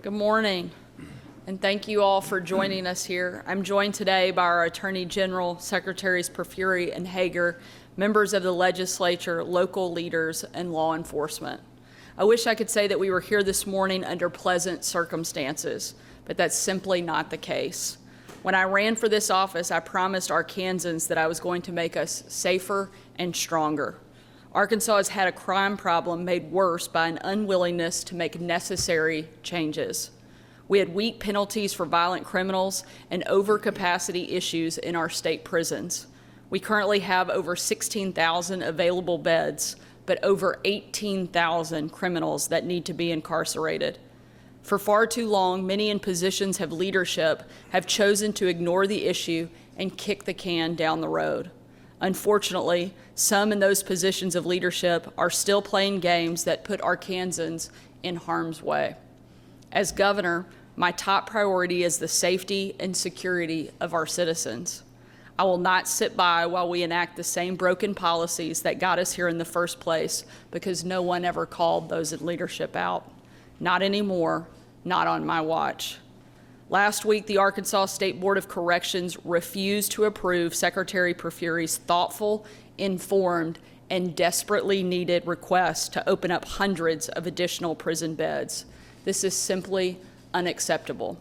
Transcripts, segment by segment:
Good morning, and thank you all for joining us here. I'm joined today by our Attorney General, Secretaries Perfuri and Hager, members of the legislature, local leaders, and law enforcement. I wish I could say that we were here this morning under pleasant circumstances, but that's simply not the case. When I ran for this office, I promised Arkansans that I was going to make us safer and stronger. Arkansas has had a crime problem made worse by an unwillingness to make necessary changes. We had weak penalties for violent criminals and overcapacity issues in our state prisons. We currently have over 16,000 available beds, but over 18,000 criminals that need to be incarcerated. For far too long, many in positions of leadership have chosen to ignore the issue and kick the can down the road. Unfortunately, some in those positions of leadership are still playing games that put Arkansans in harm's way. As governor, my top priority is the safety and security of our citizens. I will not sit by while we enact the same broken policies that got us here in the first place because no one ever called those in leadership out. Not anymore, not on my watch. Last week, the Arkansas State Board of Corrections refused to approve Secretary Perfuri's thoughtful, informed, and desperately needed request to open up hundreds of additional prison beds. This is simply unacceptable.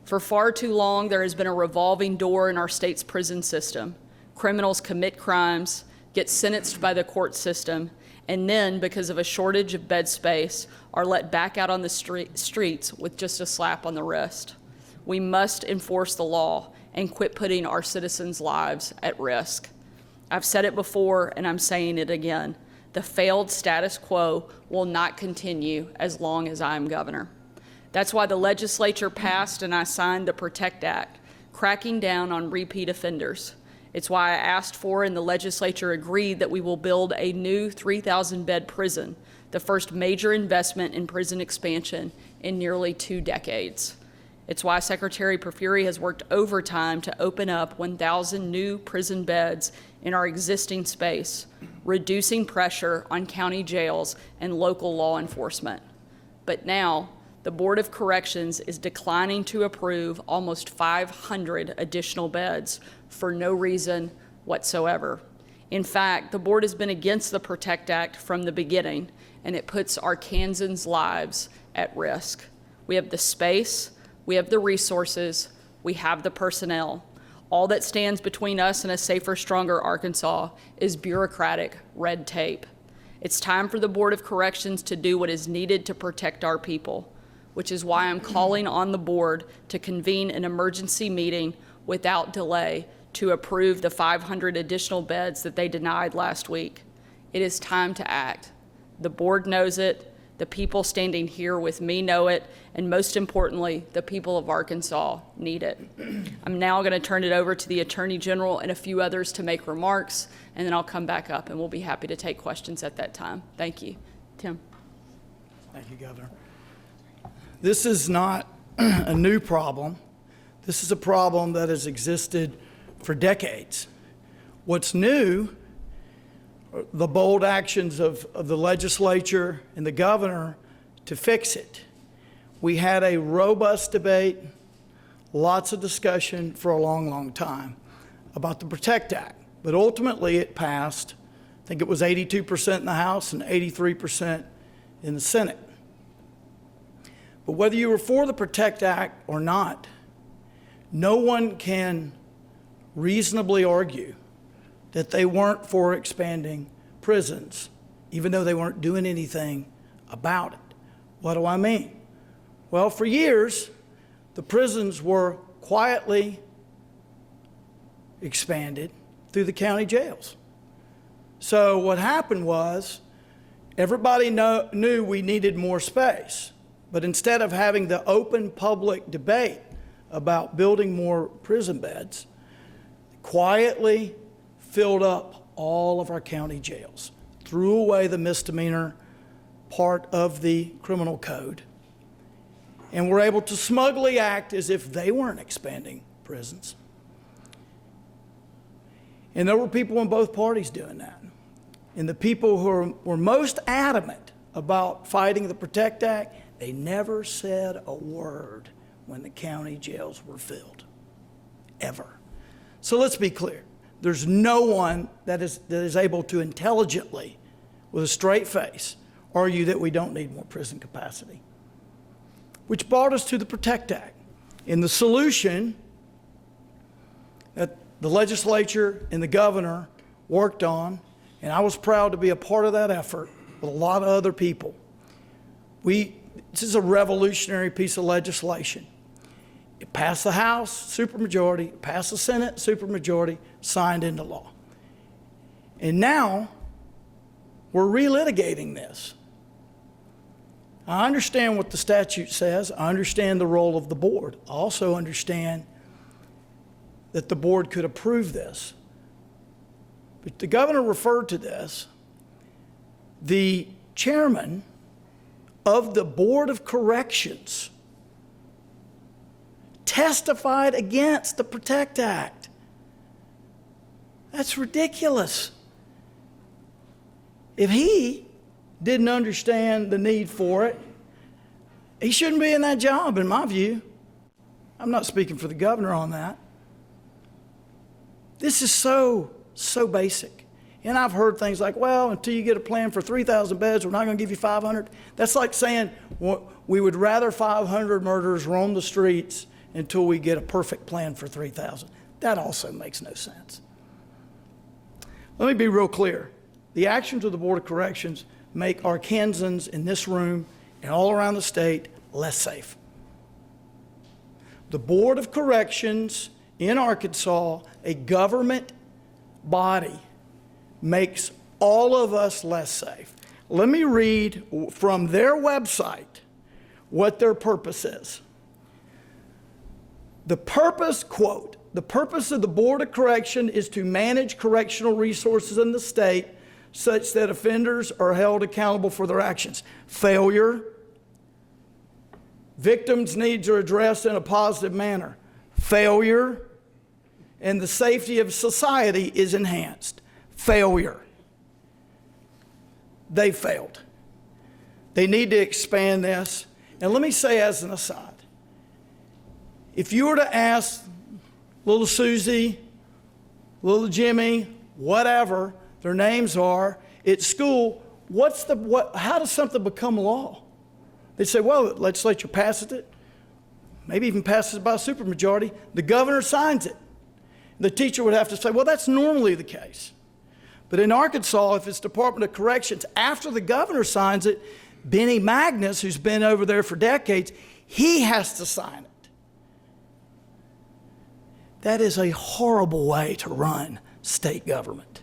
For far too long, there has been a revolving door in our state's prison system. Criminals commit crimes, get sentenced by the court system, and then, because of a shortage of bed space, are let back out on the streets with just a slap on the wrist. We must enforce the law and quit putting our citizens' lives at risk. I've said it before, and I'm saying it again. The failed status quo will not continue as long as I'm governor. That's why the legislature passed and I signed the PROTECT Act, cracking down on repeat offenders. It's why I asked for and the legislature agreed that we will build a new 3,000-bed prison, the first major investment in prison expansion in nearly 2 decades. It's why Secretary Perfuri has worked overtime to open up 1,000 new prison beds in our existing space, reducing pressure on county jails and local law enforcement. But now, the Board of Corrections is declining to approve almost 500 additional beds for no reason whatsoever. In fact, the board has been against the PROTECT Act from the beginning, and it puts Arkansans' lives at risk. We have the space, we have the resources, we have the personnel. All that stands between us and a safer, stronger Arkansas is bureaucratic red tape. It's time for the Board of Corrections to do what is needed to protect our people, which is why I'm calling on the board to convene an emergency meeting without delay to approve the 500 additional beds that they denied last week. It is time to act. The board knows it, the people standing here with me know it, and most importantly, the people of Arkansas need it. I'm now going to turn it over to the Attorney General and a few others to make remarks, and then I'll come back up and we'll be happy to take questions at that time. Thank you. Tim. Thank you, Governor. This is not a new problem. This is a problem that has existed for decades. What's new are the bold actions of the legislature and the governor to fix it. We had a robust debate, lots of discussion for a long, long time about the PROTECT Act, but ultimately it passed. I think it was 82% in the House and 83% in the Senate. But whether you were for the PROTECT Act or not, no one can reasonably argue that they weren't for expanding prisons, even though they weren't doing anything about it. What do I mean? Well, for years, the prisons were quietly expanded through the county jails. So what happened was everybody knew we needed more space. But instead of having the open public debate about building more prison beds, quietly filled up all of our county jails, threw away the misdemeanor part of the criminal code, and were able to smugly act as if they weren't expanding prisons. And there were people in both parties doing that. And the people who were most adamant about fighting the PROTECT Act, They never said a word when the county jails were filled, ever. So let's be clear. There's no one that is able to intelligently, with a straight face, argue that we don't need more prison capacity. Which brought us to the PROTECT Act. And the solution that the legislature and the governor worked on, and I was proud to be a part of that effort with a lot of other people. This is a revolutionary piece of legislation. It passed the House, supermajority, it passed the Senate, supermajority, signed into law. And now we're relitigating this. I understand what the statute says. I understand the role of the board. I also understand that the board could approve this. But the governor referred to this. The chairman of the Board of Corrections testified against the PROTECT Act. That's ridiculous. If he didn't understand the need for it, he shouldn't be in that job, in my view. I'm not speaking for the governor on that. This is so basic. And I've heard things like, well, until you get a plan for 3,000 beds, we're not going to give you 500. That's like saying we would rather 500 murderers roam the streets until we get a perfect plan for 3,000. That also makes no sense. Let me be real clear. The actions of the Board of Corrections make Arkansans in this room and all around the state less safe. The Board of Corrections in Arkansas, a government body, makes all of us less safe. Let me read from their website what their purpose is. The purpose, quote, the purpose of the Board of Correction is to manage correctional resources in the state such that offenders are held accountable for their actions. Failure. Victims' needs are addressed in a positive manner. Failure. And the safety of society is enhanced. Failure. They failed. They need to expand this. And let me say as an aside, if you were to ask little Susie, little Jimmy, whatever their names are, at school, how does something become law? They'd say, well, the legislature passes it, maybe even passes it by a supermajority. The governor signs it. The teacher would have to say, well, that's normally the case. But in Arkansas, if it's Department of Corrections, after the governor signs it, Benny Magnus, who's been over there for decades, he has to sign it. That is a horrible way to run state government.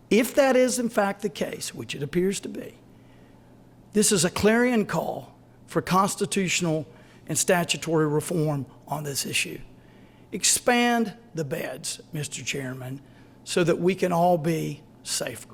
If that is in fact the case, which it appears to be, this is a clarion call for constitutional and statutory reform on this issue. Expand the beds, Mr. Chairman, so that we can all be safer.